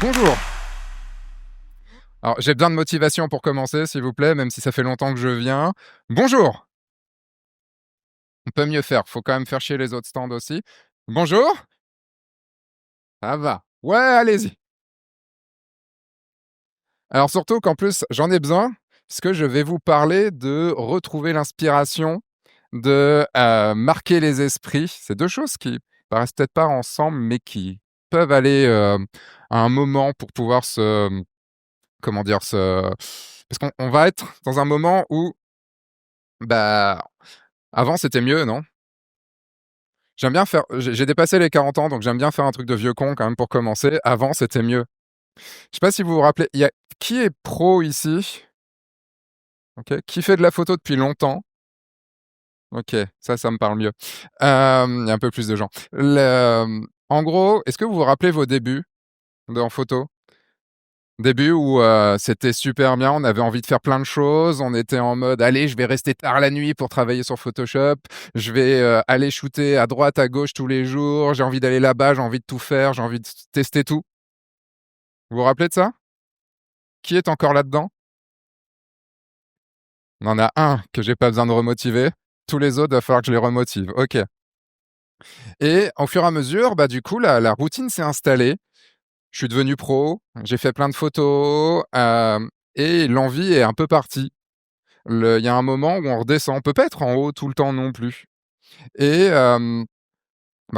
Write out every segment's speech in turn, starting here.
Bonjour. Alors, j'ai besoin de motivation pour commencer, s'il vous plaît, même si ça fait longtemps que je viens. Bonjour! On peut mieux faire, faut quand même faire chier les autres stands aussi. Bonjour? Ça va. Ouais, allez-y. Alors surtout qu'en plus, j'en ai besoin, parce que je vais vous parler de retrouver l'inspiration, de, marquer les esprits. C'est 2 choses qui paraissent peut-être pas ensemble, mais qui peuvent aller, à un moment pour pouvoir se, comment dire? Parce qu'on va être dans un moment où, bah, avant c'était mieux, non? J'aime bien faire j'ai dépassé les 40 ans, donc j'aime bien faire un truc de vieux con quand même pour commencer. Avant, c'était mieux. Je sais pas si vous vous rappelez, il y a qui est pro ici? OK. Qui fait de la photo depuis longtemps? OK, ça me parle mieux. Il y a un peu plus de gens. En gros, est-ce que vous vous rappelez vos débuts en photo? Débuts où, c'était super bien, on avait envie de faire plein de choses, on était en mode: «Allez, je vais rester tard la nuit pour travailler sur Photoshop, je vais, aller shooter à droite, à gauche tous les jours, j'ai envie d'aller là-bas, j'ai envie de tout faire, j'ai envie de tester tout». Vous vous rappelez de ça? Qui est encore là-dedans? On en a un que j'ai pas besoin de remotiver, tous les autres, va falloir que je les remotive. OK, et au fur et à mesure, bah, du coup, la routine s'est installée. Je suis devenu pro, j'ai fait plein de photos, et l'envie est un peu partie. Il y a un moment où on redescend. On peut pas être en haut tout le temps non plus, et bah,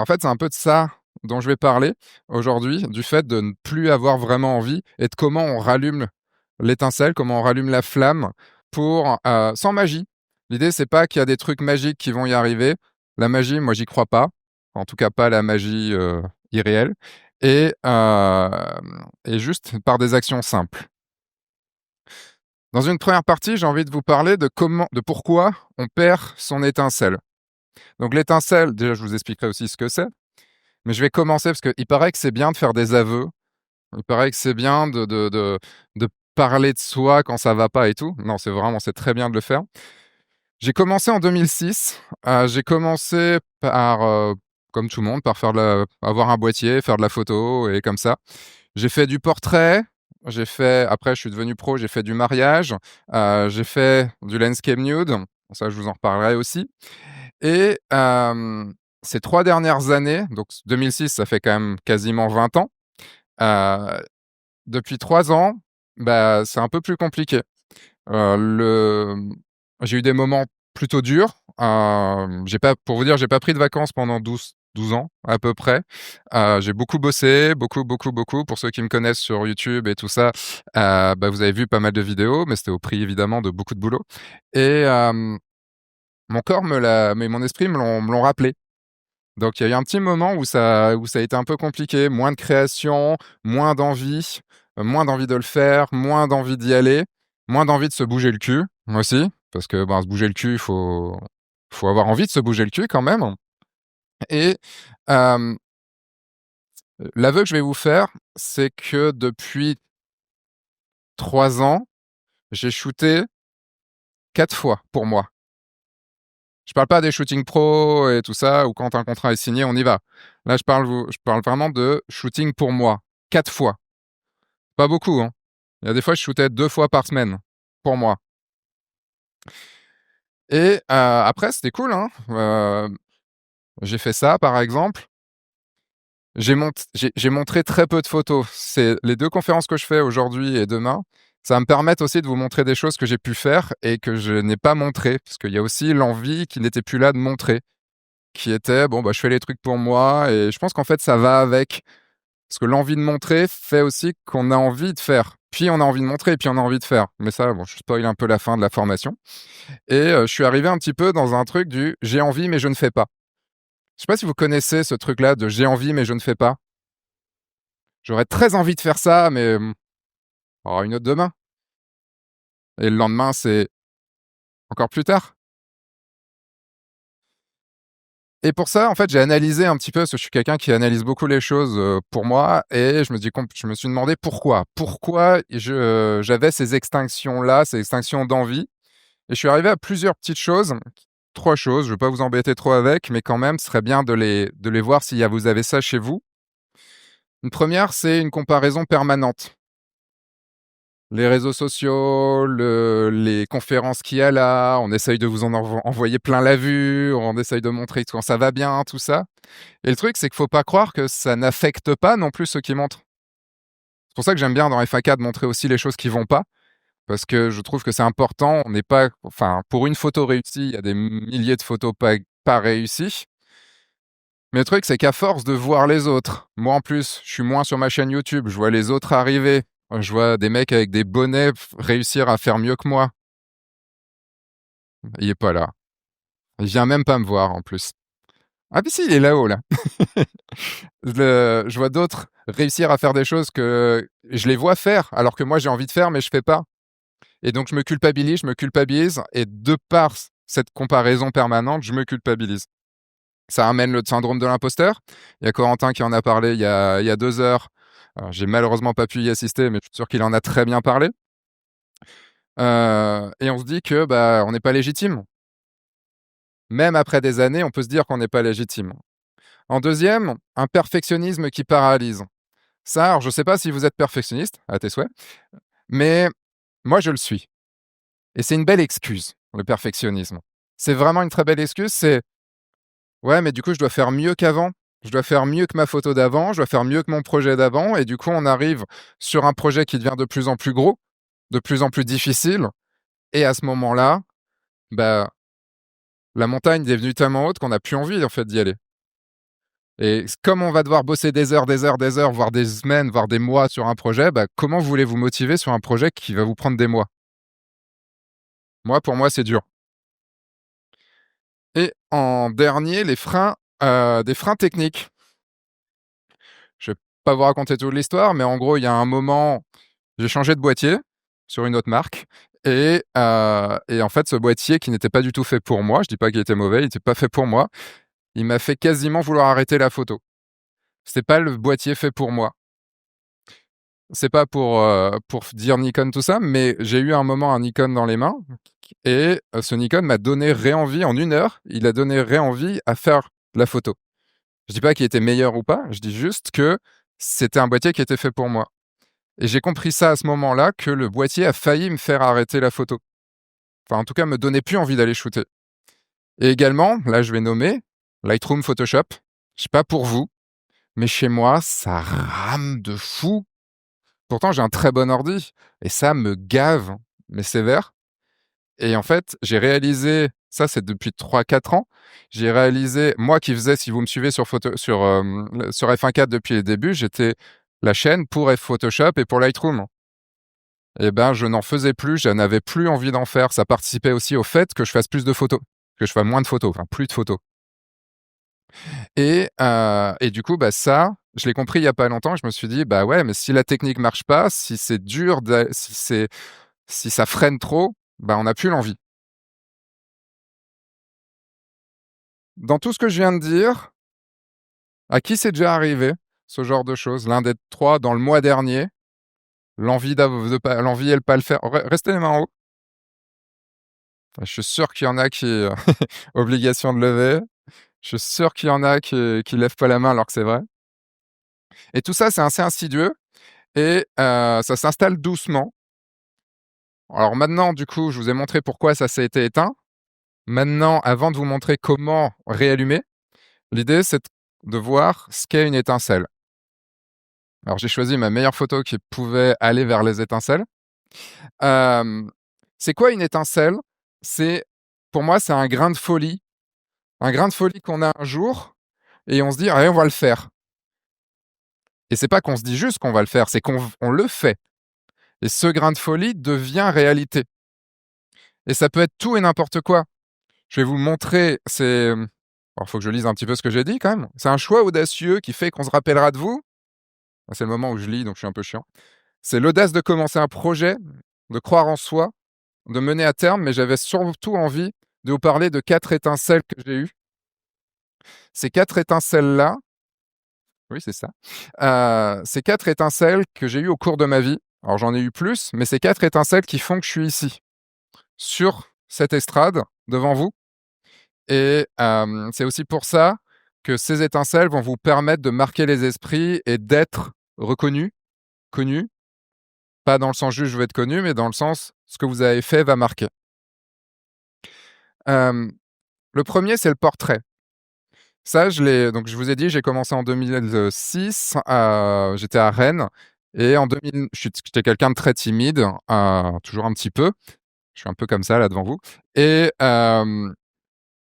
en fait, c'est un peu de ça dont je vais parler aujourd'hui, du fait de ne plus avoir vraiment envie et de comment on rallume l'étincelle, comment on rallume la flamme pour, sans magie. L'idée, c'est pas qu'il y a des trucs magiques qui vont y arriver. La magie, moi, j'y crois pas. En tout cas, pas la magie, irréelle, et juste par des actions simples. Dans une première partie, j'ai envie de vous parler de pourquoi on perd son étincelle. Donc l'étincelle, déjà, je vous expliquerai aussi ce que c'est, mais je vais commencer parce qu'il paraît que c'est bien de faire des aveux. Il paraît que c'est bien de parler de soi quand ça va pas et tout. Non, c'est très bien de le faire. J'ai commencé en 2006. J'ai commencé par, comme tout le monde, par avoir un boîtier, faire de la photo et comme ça. J'ai fait du portrait, après je suis devenu pro, j'ai fait du mariage, j'ai fait du landscape nude, ça je vous en reparlerai aussi, et ces 3 dernières années, donc 2006, ça fait quand même quasiment 20 ans, heu, depuis 3 ans, bah, c'est un peu plus compliqué. Le J'ai eu des moments plutôt durs, j'ai pas pour vous dire, j'ai pas pris de vacances pendant 12 ans à peu près. J'ai beaucoup bossé, beaucoup, beaucoup, beaucoup. Pour ceux qui me connaissent sur YouTube et tout ça, bah, vous avez vu pas mal de vidéos, mais c'était au prix évidemment de beaucoup de boulot, et mon corps mais mon esprit me l'ont rappelé. Donc il y a eu un petit moment où ça a été un peu compliqué, moins de création, moins d'envie de le faire, moins d'envie d'y aller, moins d'envie de se bouger le cul aussi, parce que, ben, se bouger le cul, faut avoir envie de se bouger le cul quand même, et hem, l'aveu que je vais vous faire, c'est que depuis 3 ans, j'ai shooté 4 fois pour moi. Je parle pas des shootings pro et tout ça, où quand un contrat est signé, on y va. Là, je parle vraiment de shooting pour moi, 4 fois. Pas beaucoup, hein. Il y a des fois, je shootais 2 fois par semaine, pour moi, et après c'était cool, hein. J'ai fait ça, par exemple. J'ai montré très peu de photos. C'est les 2 conférences que je fais aujourd'hui et demain, ça va me permettre aussi de vous montrer des choses que j'ai pu faire et que je n'ai pas montrées, parce qu'il y a aussi l'envie qui n'était plus là de montrer, qui était: «Bon, bah, je fais les trucs pour moi», et je pense qu'en fait, ça va avec. Parce que l'envie de montrer fait aussi qu'on a envie de faire. Puis on a envie de montrer, puis on a envie de faire. Mais ça, bon, je spoil un peu la fin de la formation, et je suis arrivé un petit peu dans un truc du: «J'ai envie, mais je ne fais pas». Je sais pas si vous connaissez ce truc-là de: «J'ai envie, mais je ne fais pas». J'aurais très envie de faire ça, mais oh, une autre demain, et le lendemain, c'est encore plus tard, et pour ça, en fait, j'ai analysé un petit peu, parce que je suis quelqu'un qui analyse beaucoup les choses, pour moi, et je me suis demandé pourquoi. Pourquoi j'avais ces extinctions-là, ces extinctions d'envie, et je suis arrivé à plusieurs petites choses, 3 choses, je ne vais pas vous embêter trop avec, mais quand même, ce serait bien de les voir si vous avez ça chez vous. Une première, c'est une comparaison permanente. Les réseaux sociaux, les conférences qu'il y a là, on essaye de vous en envoyer plein la vue, on essaye de montrer quand ça va bien, tout ça. Et le truc, c'est qu'il faut pas croire que ça n'affecte pas non plus ceux qui montrent. C'est pour ça que j'aime bien dans FAK de montrer aussi les choses qui vont pas, parce que je trouve que c'est important. On n'est pas, enfin, pour une photo réussie, il y a des milliers de photos pas réussies. Mais le truc, c'est qu'à force de voir les autres, moi en plus, je suis moins sur ma chaîne YouTube, je vois les autres arriver, je vois des mecs avec des bonnets réussir à faire mieux que moi. Il est pas là. Il vient même pas me voir en plus. Ah, puis si, il est là-haut, là. Je vois d'autres réussir à faire des choses que je les vois faire, alors que moi j'ai envie de faire, mais je fais pas. Et donc je me culpabilise, et de par cette comparaison permanente, je me culpabilise. Ça amène le syndrome de l'imposteur. Il y a Corentin qui en a parlé il y a 2 heures. Alors, j'ai malheureusement pas pu y assister, mais je suis sûr qu'il en a très bien parlé. Et on se dit que bah, on n'est pas légitime. Même après des années, on peut se dire qu'on n'est pas légitime. En deuxième, un perfectionnisme qui paralyse. Ça, alors je sais pas si vous êtes perfectionniste, à tes souhaits, mais moi je le suis. Et c'est une belle excuse, le perfectionnisme. C'est vraiment une très belle excuse, c'est ouais, mais du coup, je dois faire mieux qu'avant. Je dois faire mieux que ma photo d'avant, je dois faire mieux que mon projet d'avant, et du coup, on arrive sur un projet qui devient de plus en plus gros, de plus en plus difficile, et à ce moment-là, bah, la montagne est devenue tellement haute qu'on n'a plus envie, en fait, d'y aller. Et comme on va devoir bosser des heures, des heures, des heures, voire des semaines, voire des mois sur un projet, bah, comment voulez-vous motiver sur un projet qui va vous prendre des mois? Moi, pour moi, c'est dur. Et en dernier, les freins, des freins techniques. Je vais pas vous raconter toute l'histoire, mais en gros, il y a un moment, j'ai changé de boîtier sur une autre marque, et en fait, ce boîtier qui n'était pas du tout fait pour moi, je dis pas qu'il était mauvais, il était pas fait pour moi, il m'a fait quasiment vouloir arrêter la photo. C'était pas le boîtier fait pour moi. C'est pas pour dire Nikon tout ça, mais j'ai eu un moment un Nikon dans les mains, et ce Nikon m'a donné réenvie en 1 heure, il a donné réenvie à faire de la photo. Je dis pas qu'il était meilleur ou pas, je dis juste que c'était un boîtier qui était fait pour moi. Et j'ai compris ça à ce moment-là, que le boîtier a failli me faire arrêter la photo. Enfin, en tout cas, me donnait plus envie d'aller shooter. Et également, là, je vais nommer Lightroom, Photoshop. Je sais pas pour vous, mais chez moi, ça rame de fou. Pourtant, j'ai un très bon ordi, et ça me gave, mais sévère. Et en fait, j'ai réalisé, ça c'est depuis 3-4 ans, j'ai réalisé, moi qui faisais, si vous me suivez sur F1.4 depuis le début, j'étais la chaîne pour Photoshop et pour Lightroom. Et ben, je n'en faisais plus, je n'avais plus envie d'en faire. Ça participait aussi au fait que je fasse plus de photos, que je fasse moins de photos, enfin plus de photos. Et du coup, bah ça, je l'ai compris il y a pas longtemps. Je me suis dit, bah ouais, mais si la technique marche pas, si c'est dur, si ça freine trop, bah on n'a plus l'envie. Dans tout ce que je viens de dire, à qui c'est déjà arrivé ce genre de choses? L'un des trois dans le mois dernier, l'envie et le pas le faire. Restez les mains en haut. Enfin, je suis sûr qu'il y en a qui obligation de lever. Je suis sûr qu'il y en a qui lèvent pas la main alors que c'est vrai. Et tout ça, c'est assez insidieux, et ça s'installe doucement. Alors maintenant, du coup, je vous ai montré pourquoi ça s'est été éteint. Maintenant, avant de vous montrer comment réallumer, l'idée, c'est de voir ce qu'est une étincelle. Alors j'ai choisi ma meilleure photo qui pouvait aller vers les étincelles. C'est quoi une étincelle? C'est, pour moi, c'est un grain de folie qu'on a un jour, et on se dit: «Allez, on va le faire». Et c'est pas qu'on se dit juste qu'on va le faire, c'est qu'on le fait. Et ce grain de folie devient réalité. Et ça peut être tout et n'importe quoi. Je vais vous montrer, alors faut que je lise un petit peu ce que j'ai dit quand même. C'est un choix audacieux qui fait qu'on se rappellera de vous. Ah, c'est le moment où je lis, donc je suis un peu chiant. C'est l'audace de commencer un projet, de croire en soi, de mener à terme, mais j'avais surtout envie de vous parler de 4 étincelles que j'ai eues. Ces 4 étincelles-là, oui, c'est ça. Ces 4 étincelles que j'ai eues au cours de ma vie. Alors j'en ai eu plus, mais c'est 4 étincelles qui font que je suis ici, sur cette estrade, devant vous. Et c'est aussi pour ça que ces étincelles vont vous permettre de marquer les esprits et d'être reconnu, connu, pas dans le sens juste je veux être connu, mais dans le sens ce que vous avez fait va marquer. Hem, le premier, c'est le portrait. Ça, je vous ai dit, j'ai commencé en 2006, j'étais à Rennes et en 2000 j'étais quelqu'un de très timide, toujours un petit peu. Je suis un peu comme ça là devant vous et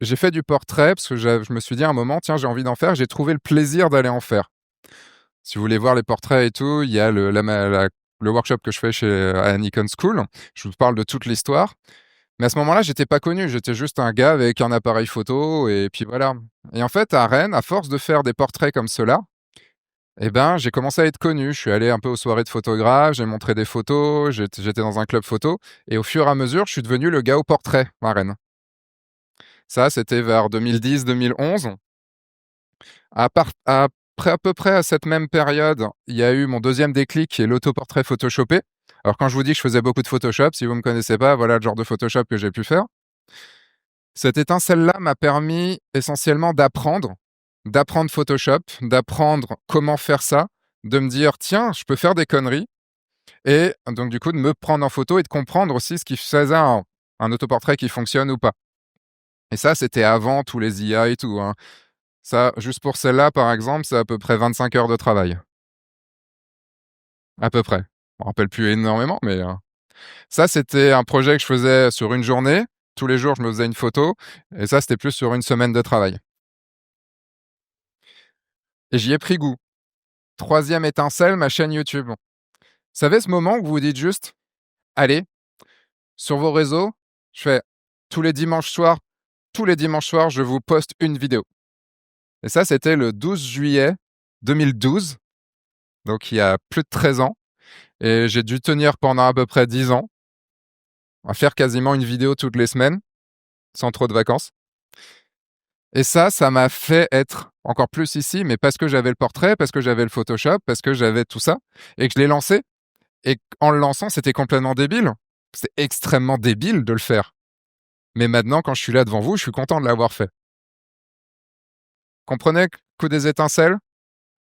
j'ai fait du portrait parce que je me suis dit à un moment: «Tiens, j'ai envie d'en faire». J'ai trouvé le plaisir d'aller en faire. Si vous voulez voir les portraits et tout, il y a le workshop que je fais à la Nikon School. Je vous parle de toute l'histoire. Mais à ce moment-là, j'étais pas connu, j'étais juste un gars avec un appareil photo et puis voilà. Et en fait, à Rennes, à force de faire des portraits comme ceux-là, eh ben, j'ai commencé à être connu. Je suis allé un peu aux soirées de photographes, j'ai montré des photos, j'étais dans un club photo et au fur et à mesure, je suis devenu le gars au portrait à Rennes. Ça, c'était vers 2010-2011. Après à peu près à cette même période, il y a eu mon deuxième déclic qui est l'autoportrait photoshopé. Alors quand je vous dis que je faisais beaucoup de Photoshop, si vous me connaissez pas, voilà le genre de Photoshop que j'ai pu faire. Cette étincelle-là m'a permis essentiellement d'apprendre Photoshop, d'apprendre comment faire ça, de me dire: «Tiens, je peux faire des conneries» et donc du coup de me prendre en photo et de comprendre aussi ce qui faisait un autoportrait qui fonctionne ou pas. Et ça, c'était avant tous les IA et tout, hein. Ça, juste pour celle-là, par exemple, c'est à peu près 25 heures de travail. À peu près. Je me rappelle plus énormément, mais ça, c'était un projet que je faisais sur une journée. Tous les jours, je me faisais une photo et ça, c'était plus sur une semaine de travail et j'y ai pris goût. Troisième étincelle, ma chaîne YouTube. Vous savez ce moment où vous vous dites juste: «Allez, sur vos réseaux, je fais tous les dimanches soirs, je vous poste une vidéo» et ça, c'était le 12 juillet 2012, donc il y a plus de 13 ans et j'ai dû tenir pendant à peu près 10 ans, à faire quasiment une vidéo toutes les semaines, sans trop de vacances et ça m'a fait être encore plus ici, mais parce que j'avais le portrait, parce que j'avais le Photoshop, parce que j'avais tout ça et que je l'ai lancé. Et en le lançant, c'était complètement débile. C'est extrêmement débile de le faire. Mais maintenant, quand je suis là devant vous, je suis content de l'avoir fait. Comprenez que des étincelles,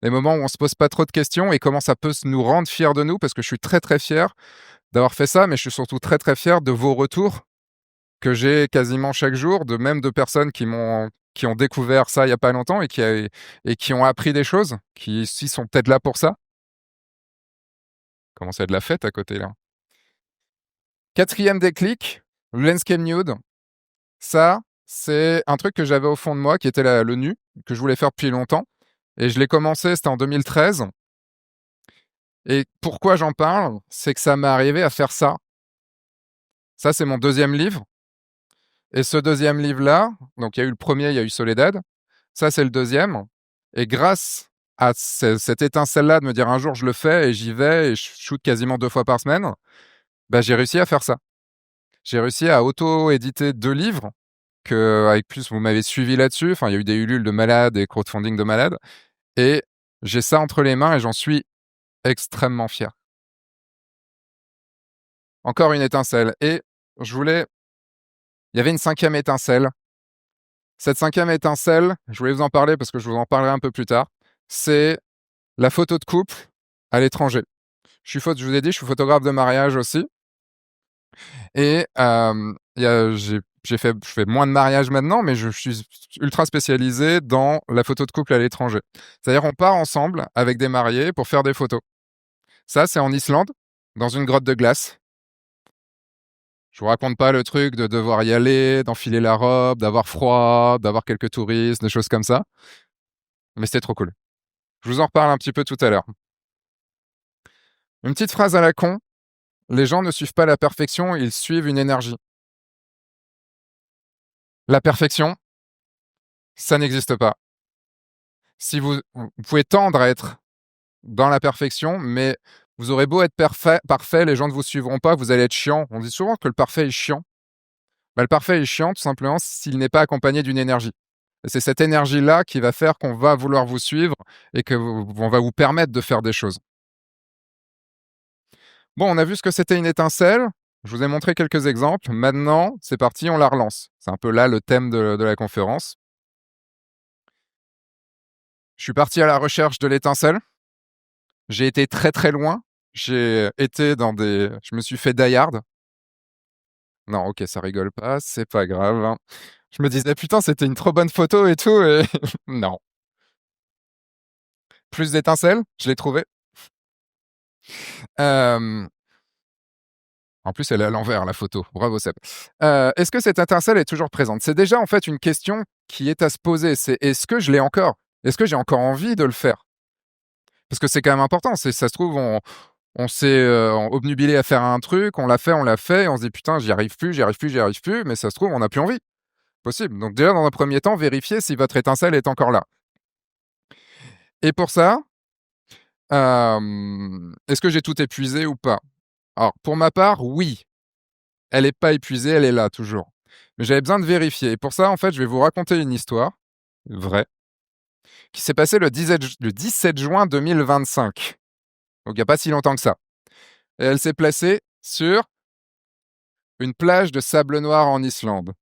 les moments où on se pose pas trop de questions et comment ça peut nous rendre fiers de nous, parce que je suis très très fier d'avoir fait ça, mais je suis surtout très très fier de vos retours que j'ai quasiment chaque jour, de personnes qui ont découvert ça il y a pas longtemps et qui ont appris des choses, qui ici sont peut-être là pour ça. Comment ça, de la fête à côté là. Quatrième déclic, le landscape nude. Ça, c'est un truc que j'avais au fond de moi qui était le nu, que je voulais faire depuis longtemps et je l'ai commencé, c'était en 2013 et pourquoi j'en parle? C'est que ça m'est arrivé à faire ça. Ça, c'est mon deuxième livre et ce deuxième livre-là, donc il y a eu le premier, il y a eu Soledad. Ça, c'est le deuxième et grâce à cette étincelle-là de me dire: «Un jour, je le fais» et j'y vais et je shoot quasiment 2 fois par semaine, bah, j'ai réussi à faire ça. J'ai réussi à auto-éditer 2 livres avec plus vous m'avez suivi là-dessus, enfin, il y a eu des Ulule de malades et crowdfunding de malades et j'ai ça entre les mains et j'en suis extrêmement fier. Encore une étincelle et je voulais il y avait une cinquième étincelle. Cette cinquième étincelle, je voulais vous en parler parce que je vous en parlerai un peu plus tard, c'est la photo de couple à l'étranger. Je vous ai dit, je suis photographe de mariage aussi et il y a je fais moins de mariages maintenant, mais je suis ultra spécialisé dans la photo de couple à l'étranger. C'est-à-dire, on part ensemble avec des mariés pour faire des photos. Ça, c'est en Islande, dans une grotte de glace. Je vous raconte pas le truc de devoir y aller, d'enfiler la robe, d'avoir froid, d'avoir quelques touristes, des choses comme ça, mais c'était trop cool. Je vous en reparle un petit peu tout à l'heure. Une petite phrase à la con, les gens ne suivent pas la perfection, ils suivent une énergie. La perfection, ça n'existe pas. Si vous pouvez tendre à être dans la perfection, mais vous aurez beau être parfait, les gens ne vous suivront pas, vous allez être chiant. On dit souvent que le parfait est chiant. Bah, le parfait est chiant tout simplement s'il n'est pas accompagné d'une énergie. Et c'est cette énergie-là qui va faire qu'on va vouloir vous suivre et qu'on va vous permettre de faire des choses. Bon, on a vu ce que c'était une étincelle. Je vous ai montré quelques exemples. Maintenant, c'est parti, on la relance. C'est un peu là le thème de la conférence. Je suis parti à la recherche de l'étincelle. J'ai été très, très loin. Je me suis fait die hard. Non, OK, ça rigole pas, c'est pas grave, hein. Je me disais: «Putain, c'était une trop bonne photo et tout» et non. Plus d'étincelles, je l'ai trouvé. Hem, En plus, elle est à l'envers, la photo. Bravo Seb. Est-ce que cette étincelle est toujours présente? C'est déjà, en fait, une question qui est à se poser. C'est: «Est-ce que je l'ai encore? Est-ce que j'ai encore envie de le faire?» Parce que c'est quand même important. C'est ça se trouve, on s'est, obnubilé à faire un truc, on l'a fait et on se dit: «Putain, j'y arrive plus, j'y arrive plus, j'y arrive plus», mais ça se trouve, on n'a plus envie. Possible. Donc déjà, dans un premier temps, vérifiez si votre étincelle est encore là. Et pour ça, est-ce que j'ai tout épuisé ou pas? Alors, pour ma part, oui. Elle est pas épuisée, elle est là, toujours. Mais j'avais besoin de vérifier. Et pour ça, en fait, je vais vous raconter une histoire, vraie, qui s'est passée le 17 juin 2025. Donc il y a pas si longtemps que ça. Et elle s'est placée sur une plage de sable noir en Islande.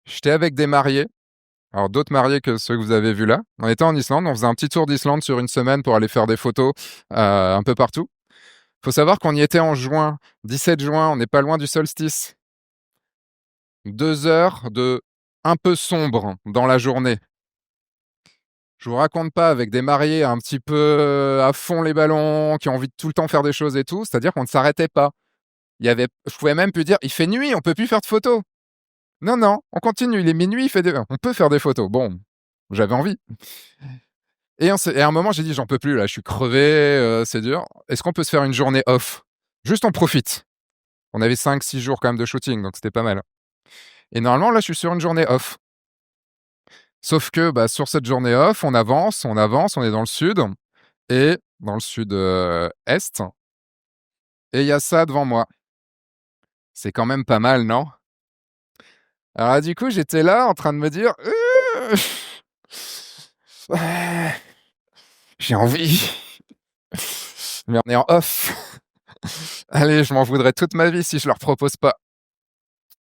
J'étais avec des mariés, alors d'autres mariés que ceux que vous avez vus là. On était en Islande, on faisait un petit tour d'Islande sur une semaine pour aller faire des photos, un peu partout. Faut savoir qu'on y était en juin, 17 juin, on n'est pas loin du solstice. 2 heures de un peu sombre dans la journée. Je vous raconte pas, avec des mariés un petit peu, à fond les ballons, qui ont envie de tout le temps faire des choses et tout, c'est-à-dire qu'on ne s'arrêtait pas. Je pouvais même plus dire: «Il fait nuit, on peut plus faire de photos». Non, non, on continue, il est minuit, on peut faire des photos. Bon, j'avais envie. Et à un moment, j'ai dit: «J'en peux plus là, je suis crevé, c'est dur. Est-ce qu'on peut se faire une journée off? Juste on profite». On avait 5-6 jours quand même de shooting, donc c'était pas mal. Et normalement, là, je suis sur une journée off. Sauf que, bah, sur cette journée off, on avance, on avance, on est dans le sud et dans le sud, est, et il y a ça devant moi. C'est quand même pas mal, non? Alors du coup, j'étais là en train de me dire: ouais, j'ai envie, mais on est en off. Allez, je m'en voudrais toute ma vie si je leur propose pas».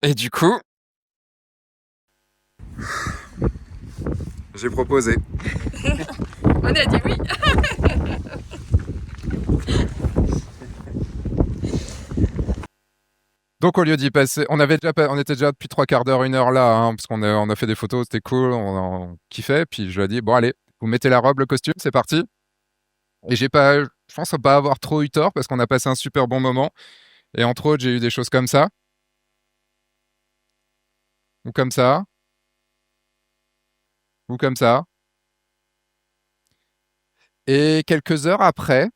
Et du coup, j'ai proposé. On a dit oui. Donc au lieu d'y passer, on était déjà depuis 3/4 d'heure, 1 heure là, hein, parce on a fait des photos, c'était cool, on kiffait. Puis je lui ai dit: «Bon allez, vous mettez la robe, le costume, c'est parti». Et je pense pas avoir trop eu tort parce qu'on a passé un super bon moment. Et entre autres, j'ai eu des choses comme ça, ou comme ça, ou comme ça. Et quelques heures après,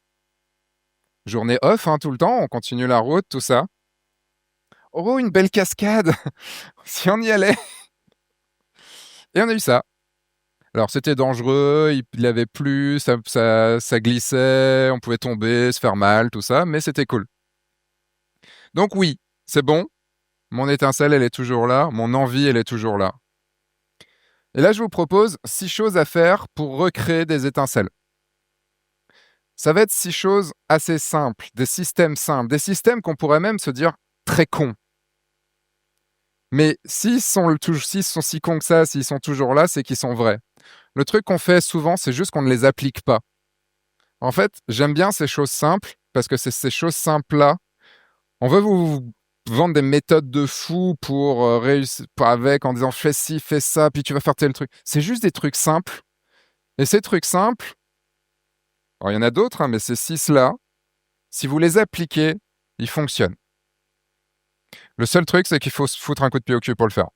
journée off, hein, tout le temps, on continue la route, tout ça. Oh, une belle cascade! Si on y allait! Et on a eu ça. Alors c'était dangereux, il avait plu, ça glissait, on pouvait tomber, se faire mal, tout ça, mais c'était cool. Donc oui, c'est bon, mon étincelle, elle est toujours là, mon envie, elle est toujours là. Et là, je vous propose 6 choses à faire pour recréer des étincelles. Ça va être 6 choses assez simples, des systèmes qu'on pourrait même se dire très cons. Mais s'ils sont si cons que ça, s'ils sont toujours là, c'est qu'ils sont vrais. Le truc qu'on fait souvent, c'est juste qu'on ne les applique pas. En fait, j'aime bien ces choses simples parce que c'est ces choses simples-là. On veut vous vendre des méthodes de fou pour réussir avec, en disant fais ci, fais ça, puis tu vas faire tel truc. C'est juste des trucs simples. Et ces trucs simples, alors il y en a d'autres, hein, mais ces 6-là, si vous les appliquez, ils fonctionnent. Le seul truc, c'est qu'il faut se foutre un coup de pied au cul pour le faire.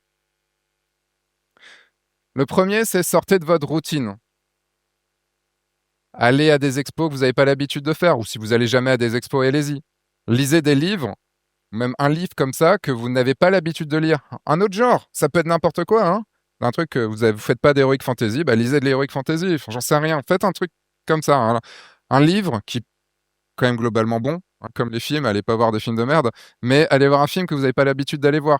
Le premier, c'est sortez de votre routine. Allez à des expos que vous n'avez pas l'habitude de faire, ou si vous allez jamais à des expos, allez-y. Lisez des livres, même un livre comme ça que vous n'avez pas l'habitude de lire. Un autre genre, ça peut être n'importe quoi, hein. Un truc que vous faites pas d'heroic fantasy, bah lisez de l'heroic fantasy. Enfin, j'en sais rien. Faites un truc comme ça, hein. Un livre qui est quand même globalement bon, hein, comme les films. Allez pas voir des films de merde, mais allez voir un film que vous n'avez pas l'habitude d'aller voir.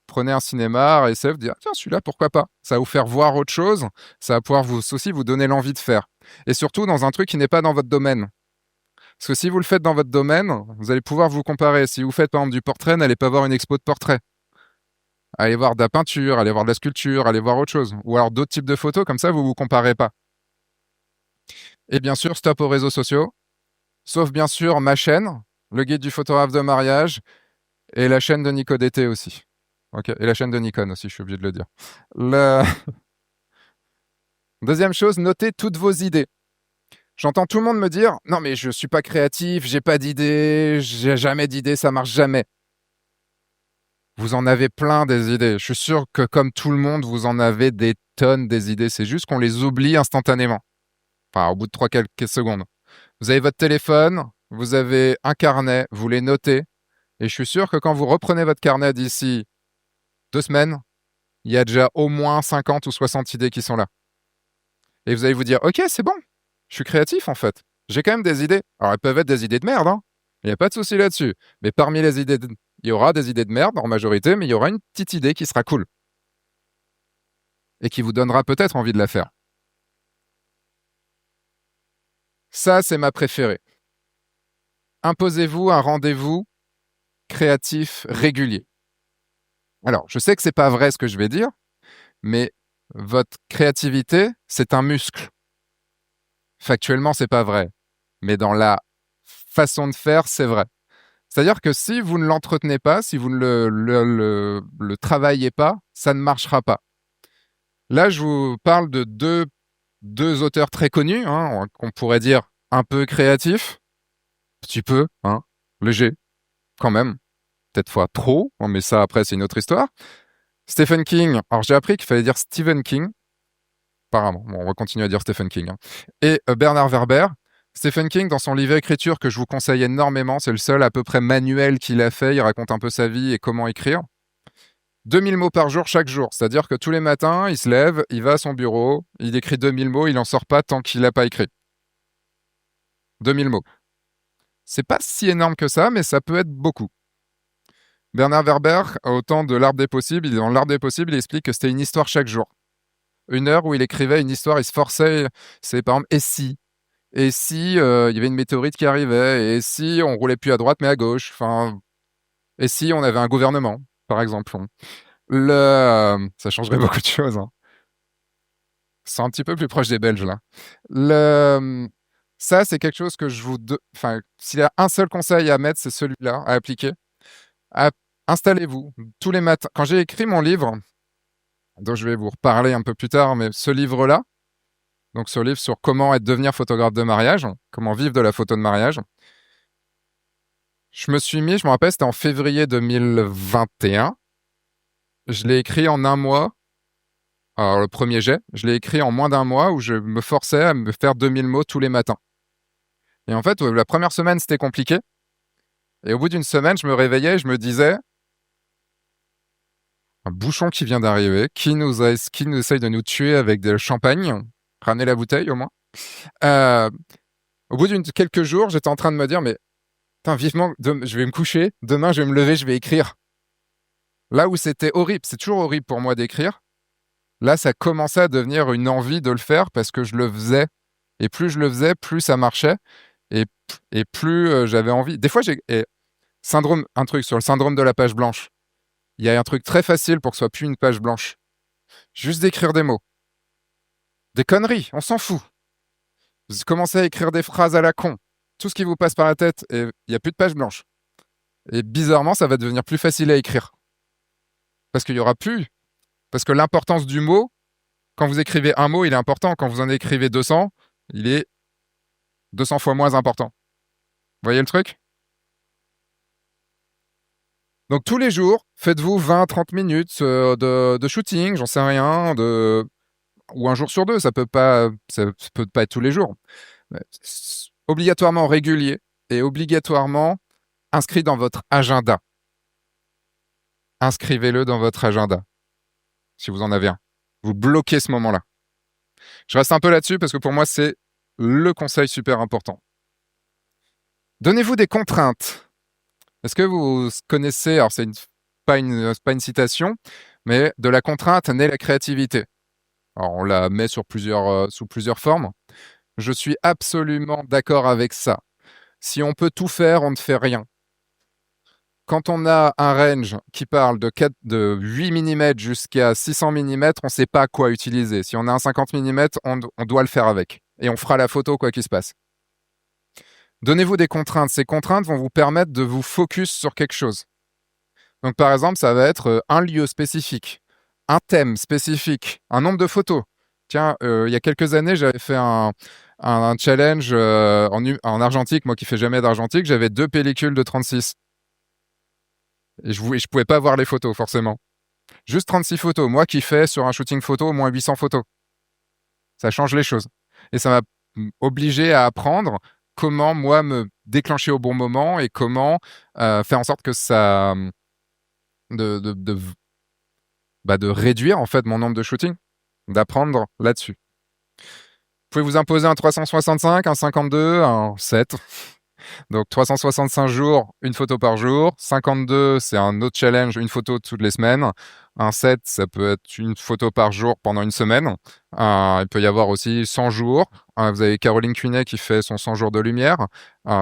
Prenez un cinéma, essayez de dire tiens, celui-là, pourquoi pas? Ça va vous faire voir autre chose, ça va pouvoir aussi vous donner l'envie de faire. Et surtout dans un truc qui n'est pas dans votre domaine. Parce que si vous le faites dans votre domaine, vous allez pouvoir vous comparer. Si vous faites par exemple du portrait, n'allez pas voir une expo de portrait. Allez voir de la peinture, allez voir de la sculpture, allez voir autre chose. Ou alors d'autres types de photos, comme ça vous vous comparez pas. Et bien sûr, stop aux réseaux sociaux, sauf bien sûr ma chaîne, le guide du photographe de mariage, et la chaîne de Nico DT aussi. Ok, et la chaîne de Nikon aussi, je suis obligé de le dire. Le... Deuxième chose, notez toutes vos idées. J'entends tout le monde me dire non mais je suis pas créatif, j'ai pas d'idées, j'ai jamais d'idées, ça marche jamais. Vous en avez plein des idées. Je suis sûr que comme tout le monde, vous en avez des tonnes des idées. C'est juste qu'on les oublie instantanément. Enfin, au bout de 3 quelques secondes. Vous avez votre téléphone, vous avez un carnet, vous les notez. Et je suis sûr que quand vous reprenez votre carnet d'ici 2 semaines, il y a déjà au moins 50 ou 60 idées qui sont là. Et vous allez vous dire, ok, c'est bon, je suis créatif en fait. J'ai quand même des idées. Alors elles peuvent être des idées de merde, hein. Il n'y a pas de souci là-dessus. Mais parmi les idées, il y aura des idées de merde en majorité, mais il y aura une petite idée qui sera cool. Et qui vous donnera peut-être envie de la faire. Ça, c'est ma préférée. Imposez-vous un rendez-vous créatif régulier. Alors, je sais que c'est pas vrai ce que je vais dire, mais votre créativité, c'est un muscle. Factuellement, c'est pas vrai, mais dans la façon de faire, c'est vrai. C'est-à-dire que si vous ne l'entretenez pas, si vous ne le travaillez pas, ça ne marchera pas. Là, je vous parle de deux auteurs très connus, hein, qu'on pourrait dire un peu créatifs, petit peu, hein, léger, quand même, peut-être fois trop, mais ça après c'est une autre histoire. Stephen King, alors j'ai appris qu'il fallait dire Stephen King, apparemment, bon, on va continuer à dire Stephen King, hein. Et Bernard Werber. Stephen King, dans son livre Écriture, que je vous conseille énormément, c'est le seul à peu près manuel qu'il a fait, il raconte un peu sa vie et comment écrire. 2000 mots par jour chaque jour, c'est-à-dire que tous les matins, il se lève, il va à son bureau, il écrit 2000 mots, il n'en sort pas tant qu'il n'a pas écrit. 2000 mots. C'est pas si énorme que ça, mais ça peut être beaucoup. Bernard Werber, au temps de l'Arbre des possibles, dans l'Arbre des possibles, il explique que c'était une histoire chaque jour. Une heure où il écrivait une histoire, il se forçait, c'est par exemple, et si il y avait une météorite qui arrivait, et si on roulait plus à droite mais à gauche, enfin, et si on avait un gouvernement, par exemple. Ça changerait beaucoup de choses, hein. C'est un petit peu plus proche des Belges, là. Ça, c'est quelque chose que je vous... Enfin, s'il y a un seul conseil à mettre, c'est celui-là, à appliquer. À- Installez-vous tous les matins. Quand j'ai écrit mon livre, dont je vais vous reparler un peu plus tard, mais ce livre-là, donc ce livre sur comment devenir photographe de mariage, comment vivre de la photo de mariage, je me rappelle, c'était en février 2021. Je l'ai écrit en un mois. Alors, le premier jet, je l'ai écrit en moins d'un mois où je me forçais à me faire 2000 mots tous les matins. Et en fait, la première semaine, c'était compliqué. Et au bout d'une semaine, je me réveillais et je me disais, un bouchon qui vient d'arriver, qui nous essaye de nous tuer avec de champagne, ramener la bouteille au moins. Euh, Au bout de quelques jours, j'étais en train de me dire, mais putain, vivement, je vais me coucher, demain je vais me lever, je vais écrire. Là où c'était horrible, c'est toujours horrible pour moi d'écrire, là ça commençait à devenir une envie de le faire parce que je le faisais. Et plus je le faisais, plus ça marchait. Et, et plus j'avais envie. Des fois, un truc sur le syndrome de la page blanche. Il y a un truc très facile pour que ce soit plus une page blanche. Juste d'écrire des mots. Des conneries, on s'en fout. Vous commencez à écrire des phrases à la con. Tout ce qui vous passe par la tête, et il n'y a plus de page blanche. Et bizarrement, ça va devenir plus facile à écrire. Parce qu'il y aura plus. Parce que l'importance du mot, quand vous écrivez un mot, il est important. Quand vous en écrivez 200, il est 200 fois moins important. Vous voyez le truc? Donc tous les jours, faites-vous 20-30 minutes de shooting, j'en sais rien, ou un jour sur deux, ça peut pas être tous les jours. Obligatoirement régulier et obligatoirement inscrit dans votre agenda. Inscrivez-le dans votre agenda, si vous en avez un. Vous bloquez ce moment-là. Je reste un peu là-dessus parce que pour moi, c'est le conseil super important. Donnez-vous des contraintes. Est-ce que vous connaissez, alors c'est pas une citation, mais de la contrainte naît la créativité. Alors on la met sous plusieurs formes. Je suis absolument d'accord avec ça. Si on peut tout faire, on ne fait rien. Quand on a un range qui parle de 8 mm jusqu'à 600 mm, on ne sait pas quoi utiliser. Si on a un 50 mm, on doit le faire avec. et on fera la photo quoi qu'il se passe. Donnez-vous des contraintes. Ces contraintes vont vous permettre de vous focus sur quelque chose. Donc, par exemple, ça va être un lieu spécifique, un thème spécifique, un nombre de photos. Tiens, il y a quelques années, j'avais fait un challenge en argentique. Moi qui fais jamais d'argentique, j'avais 2 pellicules de 36. Et je pouvais pas voir les photos, forcément. Juste 36 photos. Moi qui fais sur un shooting photo au moins 800 photos. Ça change les choses. Et ça m'a obligé à apprendre comment, moi, me déclencher au bon moment et comment faire en sorte que ça... de réduire, en fait, mon nombre de shootings, d'apprendre là-dessus. Vous pouvez vous imposer un 365, un 52, un 7. Donc 365 jours, une photo par jour. 52, c'est un autre challenge, une photo toutes les semaines. Un 7, ça peut être une photo par jour pendant une semaine. Il peut y avoir aussi 100 jours. Vous avez Caroline Cuinet qui fait son 100 jours de lumière.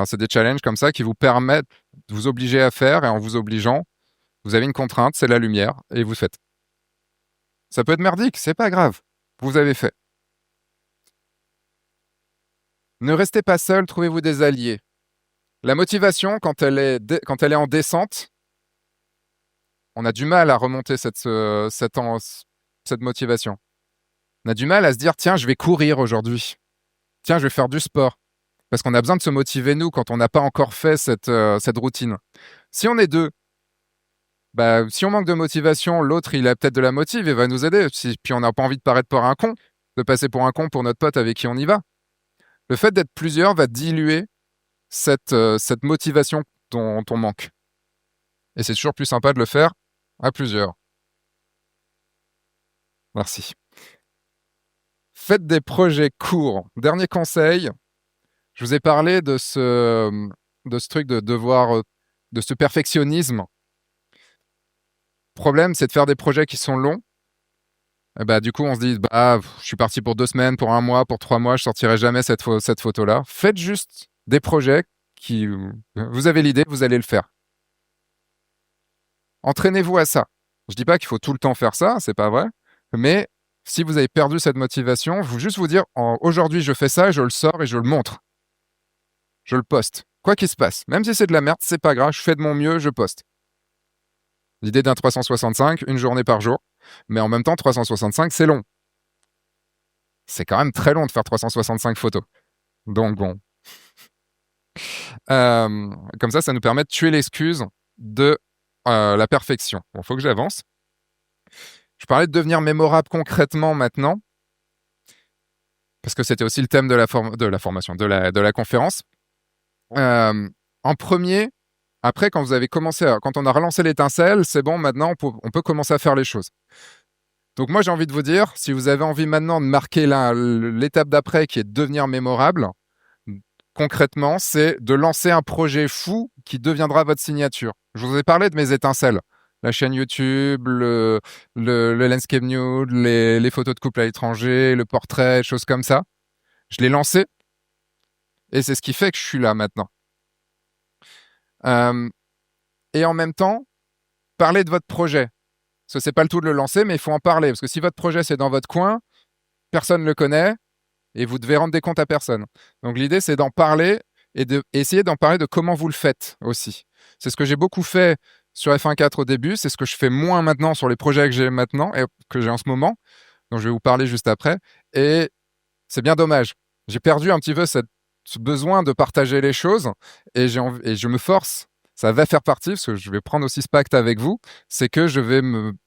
C'est des challenges comme ça qui vous permettent de vous obliger à faire et en vous obligeant, vous avez une contrainte, c'est la lumière et vous faites. Ça peut être merdique, c'est pas grave. Vous avez fait. Ne restez pas seul, trouvez-vous des alliés. La motivation, quand elle est en descente, on a du mal à remonter cette motivation. On a du mal à se dire, tiens, je vais courir aujourd'hui. Tiens, je vais faire du sport. Parce qu'on a besoin de se motiver, nous, quand on n'a pas encore fait cette routine. Si on est deux, bah, si on manque de motivation, l'autre, il a peut-être de la motive et va nous aider. Puis on n'a pas envie de paraître pour un con, de passer pour un con pour notre pote avec qui on y va. Le fait d'être plusieurs va diluer cette motivation dont on manque. Et c'est toujours plus sympa de le faire à plusieurs. Merci. Faites des projets courts. Dernier conseil, je vous ai parlé de ce truc de devoir, de ce perfectionnisme. Le problème, c'est de faire des projets qui sont longs. Et bah, du coup, on se dit, bah, je suis parti pour 2 semaines, pour 1 mois, pour 3 mois, je sortirai jamais cette photo-là. Faites juste des projets qui, vous avez l'idée, vous allez le faire. Entraînez-vous à ça. Je dis pas qu'il faut tout le temps faire ça, c'est pas vrai. Mais si vous avez perdu cette motivation, vous juste vous dire, aujourd'hui, je fais ça, je le sors et je le montre. Je le poste. Quoi qu'il se passe. Même si c'est de la merde, c'est pas grave, je fais de mon mieux, je poste. L'idée d'un 365, une journée par jour. Mais en même temps, 365, c'est long. C'est quand même très long de faire 365 photos. Donc bon. Comme ça nous permet de tuer l'excuse de la perfection. Bon, faut que j'avance. Je parlais de devenir mémorable concrètement maintenant, parce que c'était aussi le thème de la formation, de la conférence. En premier, après, quand on a relancé l'étincelle, c'est bon, maintenant, on peut commencer à faire les choses. Donc moi, j'ai envie de vous dire, si vous avez envie maintenant de marquer l'étape d'après, qui est de devenir mémorable, concrètement, c'est de lancer un projet fou qui deviendra votre signature. Je vous ai parlé de mes étincelles. La chaîne YouTube, le Landscape Nude, les photos de couple à l'étranger, le portrait, choses comme ça. Je l'ai lancé et c'est ce qui fait que je suis là maintenant. Et en même temps, parlez de votre projet. Parce que c'est pas le tout de le lancer, mais il faut en parler. Parce que si votre projet, c'est dans votre coin, personne ne le connaît et vous devez rendre des comptes à personne. Donc l'idée, c'est d'en parler et d'essayer d'en parler de comment vous le faites aussi. C'est ce que j'ai beaucoup fait sur F1.4 au début, c'est ce que je fais moins maintenant sur les projets que j'ai maintenant et que j'ai en ce moment, dont je vais vous parler juste après. Et c'est bien dommage. J'ai perdu un petit peu ce besoin de partager les choses et je me force. Ça va faire partie, parce que je vais prendre aussi ce pacte avec vous, c'est que je vais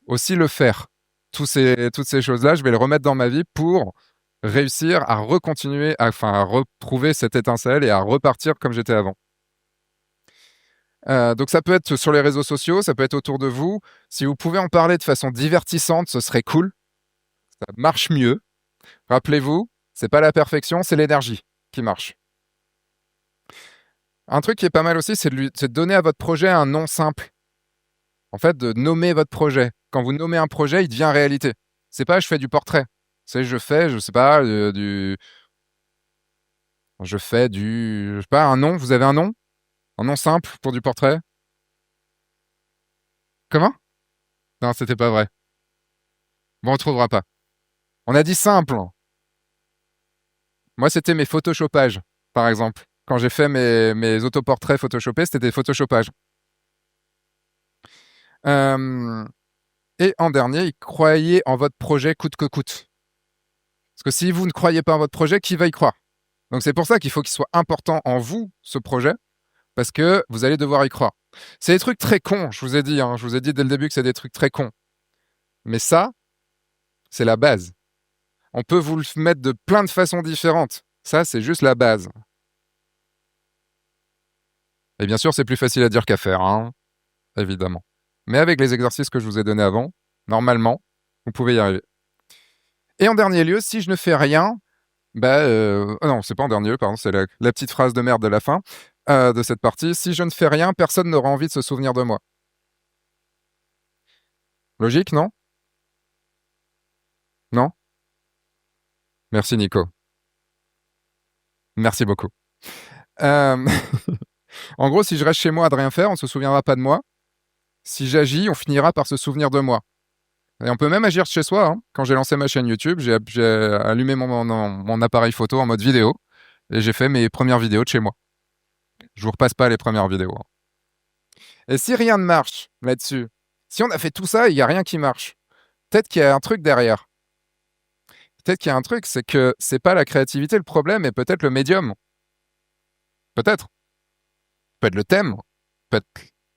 aussi le faire. Toutes ces choses-là, je vais les remettre dans ma vie pour réussir à recontinuer, à retrouver cette étincelle et à repartir comme j'étais avant. Donc ça peut être sur les réseaux sociaux, ça peut être autour de vous. Si vous pouvez en parler de façon divertissante, ce serait cool. Ça marche mieux. Rappelez-vous, c'est pas la perfection, c'est l'énergie qui marche. Un truc qui est pas mal aussi, c'est de donner à votre projet un nom simple. En fait, de nommer votre projet. Quand vous nommez un projet, il devient réalité. C'est pas je fais du portrait. C'est je sais pas, je sais pas, un nom. Vous avez un nom? Un nom simple pour du portrait? Comment? Non, c'était pas vrai. Bon, on ne trouvera pas. On a dit simple. Moi, c'était mes photoshoppages, par exemple. Quand j'ai fait mes autoportraits photoshopés, c'était des photoshoppages. Euh, et en dernier, croyez en votre projet coûte que coûte. Parce que si vous ne croyez pas en votre projet, qui va y croire? Donc c'est pour ça qu'il faut qu'il soit important en vous, ce projet, parce que vous allez devoir y croire. C'est des trucs très cons, je vous ai dit, hein, je vous ai dit dès le début que c'est des trucs très cons. Mais ça, c'est la base. On peut vous le mettre de plein de façons différentes. Ça, c'est juste la base. Et bien sûr, c'est plus facile à dire qu'à faire, hein, évidemment. Mais avec les exercices que je vous ai donnés avant, normalement, vous pouvez y arriver. Et en dernier lieu, si je ne fais rien, oh non, c'est pas en dernier lieu, pardon, c'est la petite phrase de merde de la fin de cette partie. Si je ne fais rien, personne n'aura envie de se souvenir de moi. Logique, non? Non? Merci Nico. Merci beaucoup. Euh, En gros, si je reste chez moi à ne rien faire, on ne se souviendra pas de moi. Si j'agis, on finira par se souvenir de moi. Et on peut même agir chez soi, hein. Quand j'ai lancé ma chaîne YouTube, j'ai allumé mon appareil photo en mode vidéo et j'ai fait mes premières vidéos de chez moi. Je vous repasse pas les premières vidéos, hein. Et si rien ne marche là-dessus, si on a fait tout ça et il n'y a rien qui marche, peut-être qu'il y a un truc derrière. Peut-être qu'il y a un truc, c'est que c'est pas la créativité le problème, mais peut-être le médium. Peut-être. Peut-être le thème. Peut-être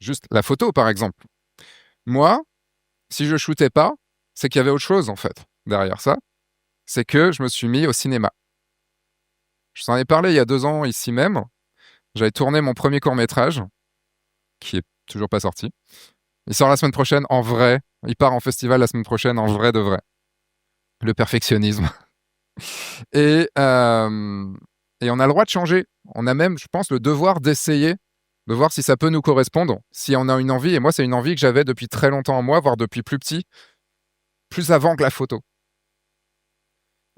juste la photo, par exemple. Moi, si je shootais pas, c'est qu'il y avait autre chose, en fait, derrière ça. C'est que je me suis mis au cinéma. Je vous en ai parlé il y a 2 ans, ici même. J'avais tourné mon premier court-métrage, qui est toujours pas sorti. Il sort la semaine prochaine en vrai. Il part en festival la semaine prochaine en vrai de vrai. Le perfectionnisme. Et, et on a le droit de changer. On a même, je pense, le devoir d'essayer, de voir si ça peut nous correspondre, si on a une envie. Et moi, c'est une envie que j'avais depuis très longtemps en moi, voire depuis plus petit, plus avant que la photo.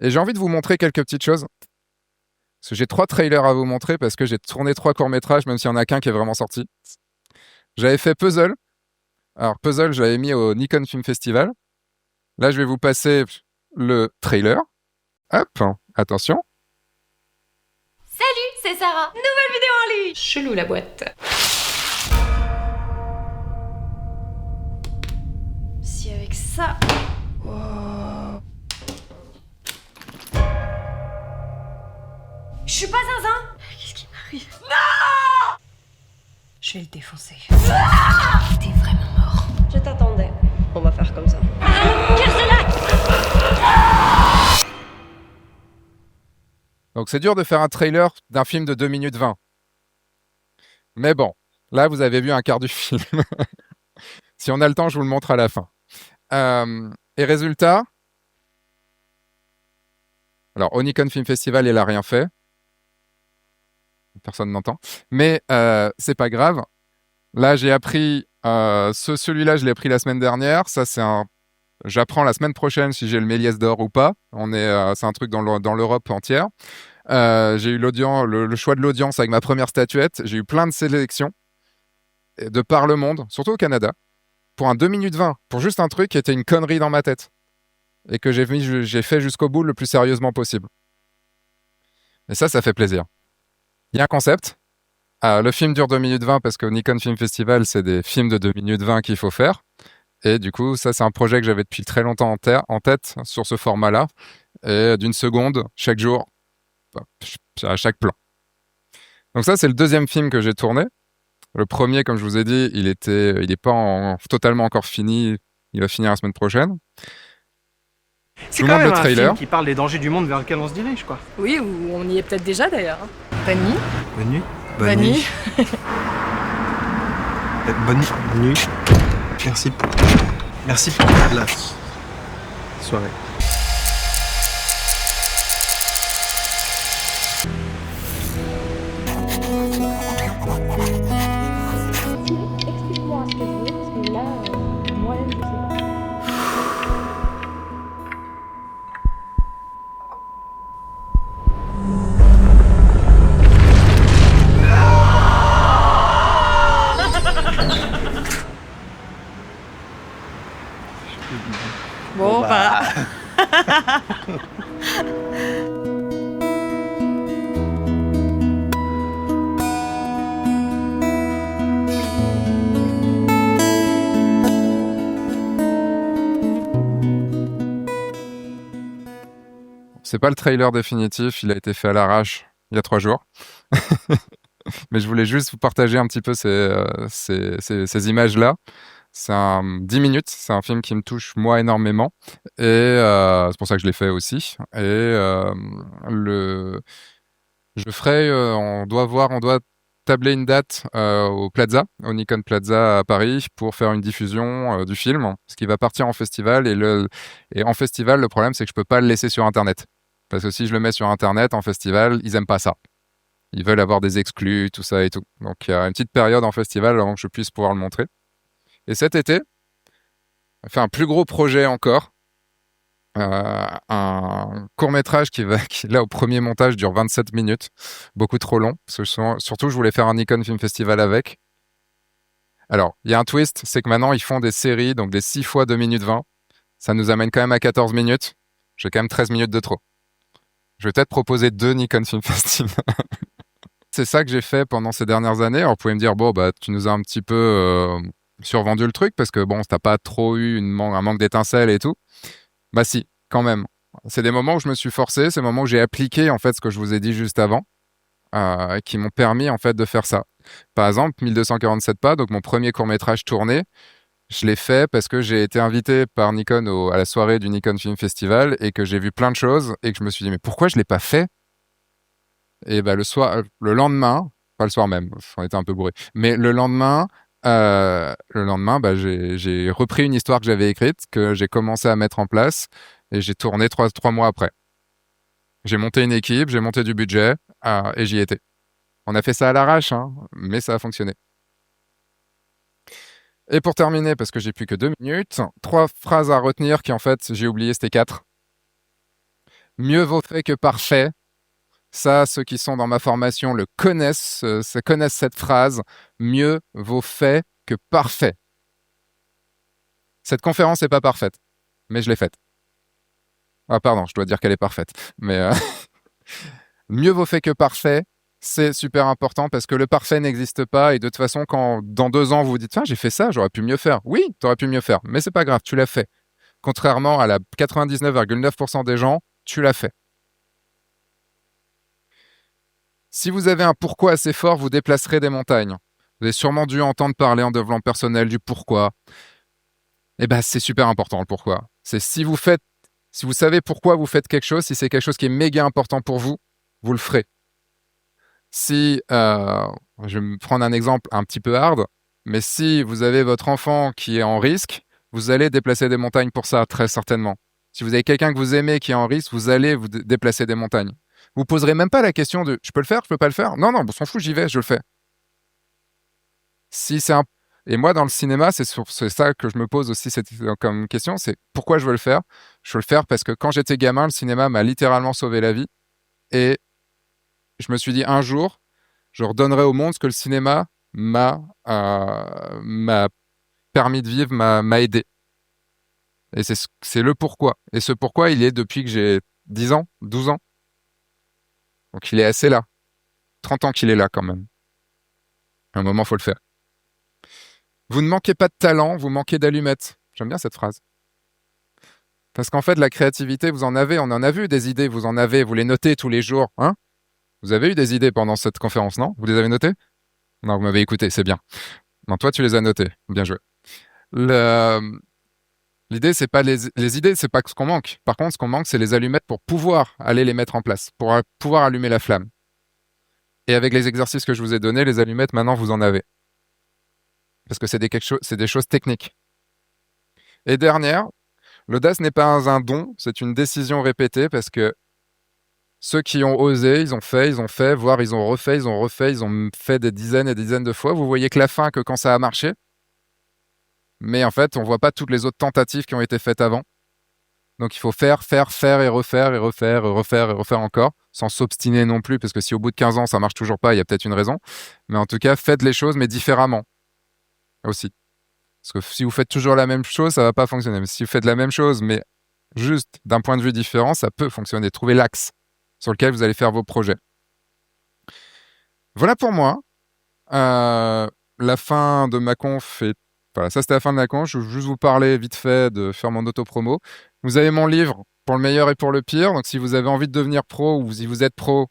Et j'ai envie de vous montrer quelques petites choses. Parce que j'ai 3 trailers à vous montrer, parce que j'ai tourné 3 courts-métrages, même s'il n'y en a qu'un qui est vraiment sorti. J'avais fait Puzzle. Alors, Puzzle, je l'avais mis au Nikon Film Festival. Là, je vais vous passer le trailer. Hop, attention. Salut, c'est Sarah. Nouvelle vidéo en ligne. Chelou la boîte. Si avec ça... Oh. Je suis pas zinzin. Qu'est-ce qui m'arrive? Non! Je vais le défoncer. T'es vraiment mort. Je t'attendais. On va faire comme ça. Donc c'est dur de faire un trailer d'un film de 2 minutes 20. Mais bon, là vous avez vu un quart du film. Si on a le temps, je vous le montre à la fin. Et résultat, alors au Nikon Film Festival, il a rien fait. Personne n'entend. Mais c'est pas grave. Là, j'ai appris, celui-là, je l'ai pris la semaine dernière. Ça, j'apprends la semaine prochaine si j'ai le Méliès d'or ou pas. C'est un truc dans l'Europe entière. J'ai eu le choix de l'audience avec ma première statuette. J'ai eu plein de sélections de par le monde, surtout au Canada, pour un 2 minutes 20, pour juste un truc qui était une connerie dans ma tête et que j'ai fait jusqu'au bout le plus sérieusement possible. Et ça fait plaisir. Il y a un concept. Le film dure 2 minutes 20 parce qu'au Nikon Film Festival, c'est des films de 2 minutes 20 qu'il faut faire. Et du coup, ça, c'est un projet que j'avais depuis très longtemps en tête sur ce format-là. Et d'1 seconde, chaque jour, à chaque plan. Donc ça, c'est le 2e film que j'ai tourné. Le premier, comme je vous ai dit, il est pas totalement encore fini. Il va finir la semaine prochaine. C'est quand même un film qui parle des dangers du monde vers lequel on se dirige, quoi. Oui, ou on y est peut-être déjà d'ailleurs. Bonne nuit. Bonne nuit. Bonne nuit. Bonne nuit. Merci. Merci pour la soirée. Explique-moi ce que je veux, parce que là, moi-même, je sais pas. Bon, bah... C'est pas le trailer définitif, il a été fait à l'arrache il y a 3 jours. Mais je voulais juste vous partager un petit peu ces images-là. C'est 10 minutes, c'est un film qui me touche moi énormément et c'est pour ça que je l'ai fait aussi et on doit tabler une date au Plaza, au Nikon Plaza à Paris pour faire une diffusion du film, ce qui va partir en festival et en festival le problème c'est que je peux pas le laisser sur internet parce que si je le mets sur internet en festival, ils aiment pas ça. Ils veulent avoir des exclus, tout ça et tout. Donc il y a une petite période en festival avant que je puisse pouvoir le montrer. Et cet été, on a fait un plus gros projet encore. Un court-métrage qui, là, au premier montage, dure 27 minutes. Beaucoup trop long. Parce que surtout, je voulais faire un Nikon Film Festival avec. Alors, il y a un twist, c'est que maintenant, ils font des séries, donc des 6 fois 2 minutes 20. Ça nous amène quand même à 14 minutes. J'ai quand même 13 minutes de trop. Je vais peut-être proposer 2 Nikon Film Festival. C'est ça que j'ai fait pendant ces dernières années. Alors, vous pouvez me dire, bon, bah, tu nous as un petit peu survendu le truc parce que, bon, t'as pas trop eu un manque d'étincelles et tout. Bah si, quand même. C'est des moments où je me suis forcé, c'est des moments où j'ai appliqué, en fait, ce que je vous ai dit juste avant, qui m'ont permis, en fait, de faire ça. Par exemple, 1247 pas, donc mon premier court-métrage tourné, je l'ai fait parce que j'ai été invité par Nikon à la soirée du Nikon Film Festival et que j'ai vu plein de choses et que je me suis dit, mais pourquoi je l'ai pas fait? Et bah, le lendemain, pas le soir même, on était un peu bourré, mais le lendemain, bah, j'ai repris une histoire que j'avais écrite, que j'ai commencé à mettre en place, et j'ai tourné 3 mois après. J'ai monté une équipe, j'ai monté du budget, et j'y étais. On a fait ça à l'arrache, hein, mais ça a fonctionné. Et pour terminer, parce que j'ai plus que 2 minutes, 3 phrases à retenir qui en fait, j'ai oublié, c'était 4. Mieux vaut fait que parfait. Ça, ceux qui sont dans ma formation le connaissent, connaissent cette phrase. Mieux vaut fait que parfait. Cette conférence n'est pas parfaite, mais je l'ai faite. Ah pardon, je dois dire qu'elle est parfaite. Mais mieux vaut fait que parfait, c'est super important parce que le parfait n'existe pas et de toute façon, quand dans 2 ans vous vous dites tiens j'ai fait ça, j'aurais pu mieux faire. Oui, t'aurais pu mieux faire, mais c'est pas grave, tu l'as fait. Contrairement à la 99,9% des gens, tu l'as fait. Si vous avez un pourquoi assez fort, vous déplacerez des montagnes. Vous avez sûrement dû entendre parler en développement personnel du pourquoi. Eh ben, c'est super important le pourquoi. C'est si vous savez pourquoi vous faites quelque chose, si c'est quelque chose qui est méga important pour vous, vous le ferez. Si, je vais me prendre un exemple un petit peu hard, mais si vous avez votre enfant qui est en risque, vous allez déplacer des montagnes pour ça, très certainement. Si vous avez quelqu'un que vous aimez qui est en risque, vous allez vous déplacer des montagnes. Vous poserez même pas la question de je peux le faire, je peux pas le faire. Non, non, on s'en fout, j'y vais, je le fais. Si c'est un... Et moi, dans le cinéma, c'est ça que je me pose aussi comme question, c'est pourquoi je veux le faire. Je veux le faire parce que quand j'étais gamin, le cinéma m'a littéralement sauvé la vie. Et je me suis dit, un jour, je redonnerai au monde ce que le cinéma m'a permis de vivre, m'a aidé. Et c'est le pourquoi. Et ce pourquoi, il est depuis que j'ai 10 ans, 12 ans. Donc il est assez là. 30 ans qu'il est là quand même. À un moment, faut le faire. Vous ne manquez pas de talent, vous manquez d'allumettes. J'aime bien cette phrase. Parce qu'en fait, la créativité, vous en avez, on en a vu des idées, vous les notez tous les jours, hein? Vous avez eu des idées pendant cette conférence, non? Vous les avez notées? Non, vous m'avez écouté, c'est bien. Non, toi, tu les as notées. Bien joué. L'idée, c'est pas les idées, c'est pas ce qu'on manque. Par contre, ce qu'on manque, c'est les allumettes pour pouvoir aller les mettre en place, pour pouvoir allumer la flamme. Et avec les exercices que je vous ai donnés, les allumettes, maintenant, vous en avez. Parce que c'est des choses techniques. Et dernière, l'audace n'est pas un don, c'est une décision répétée parce que ceux qui ont osé, ils ont fait, voire ils ont refait, ils ont fait des dizaines et des dizaines de fois. Vous voyez que la fin, que quand ça a marché, mais en fait, on voit pas toutes les autres tentatives qui ont été faites avant. Donc il faut faire et refaire encore, sans s'obstiner non plus, parce que si au bout de 15 ans ça marche toujours pas, il y a peut-être une raison. Mais en tout cas, faites les choses, mais différemment aussi. Parce que si vous faites toujours la même chose, ça va pas fonctionner. Mais si vous faites la même chose, mais juste d'un point de vue différent, ça peut fonctionner. Trouvez l'axe sur lequel vous allez faire vos projets. Voilà pour moi. La fin de ma conf est... Voilà, ça c'était la fin de la conf. Je vais juste vous parler vite fait de faire mon auto-promo. Vous avez mon livre pour le meilleur et pour le pire. Donc, si vous avez envie de devenir pro ou si vous êtes pro,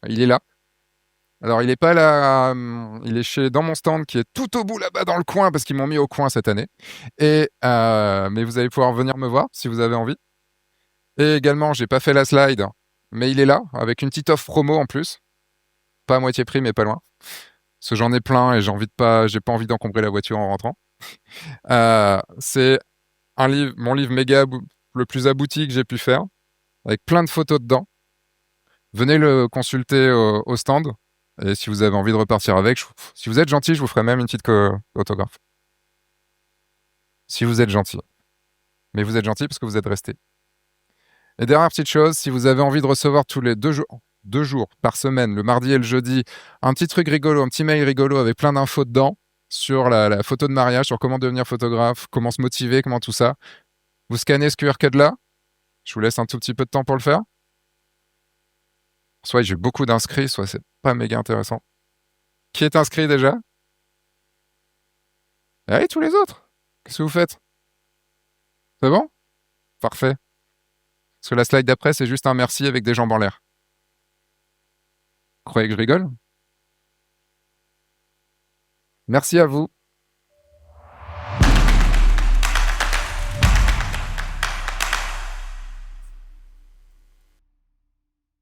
il est là. Alors, il est pas là, il est dans mon stand qui est tout au bout là-bas dans le coin parce qu'ils m'ont mis au coin cette année. Mais vous allez pouvoir venir me voir si vous avez envie. Et également, j'ai pas fait la slide, mais il est là avec une petite offre promo en plus. Pas à moitié prix, mais pas loin. Parce que j'en ai plein et j'ai pas envie d'encombrer la voiture en rentrant. C'est mon livre méga le plus abouti que j'ai pu faire, avec plein de photos dedans. Venez le consulter au stand. Et si vous avez envie de repartir avec, si vous êtes gentil, je vous ferai même une petite autographe. Si vous êtes gentil. Mais vous êtes gentil parce que vous êtes resté. Et dernière petite chose, si vous avez envie de recevoir tous les 2 jours par semaine, le mardi et le jeudi, un petit truc rigolo, un petit mail rigolo avec plein d'infos dedans sur la photo de mariage, sur comment devenir photographe, comment se motiver, comment tout ça. Vous scannez ce QR code-là. Je vous laisse un tout petit peu de temps pour le faire. Soit j'ai beaucoup d'inscrits, soit c'est pas méga intéressant. Qui est inscrit déjà? Allez, tous les autres. Qu'est-ce que vous faites? C'est bon? Parfait. Parce que la slide d'après, c'est juste un merci avec des jambes en l'air. Vous croyez que je rigole? Merci à vous.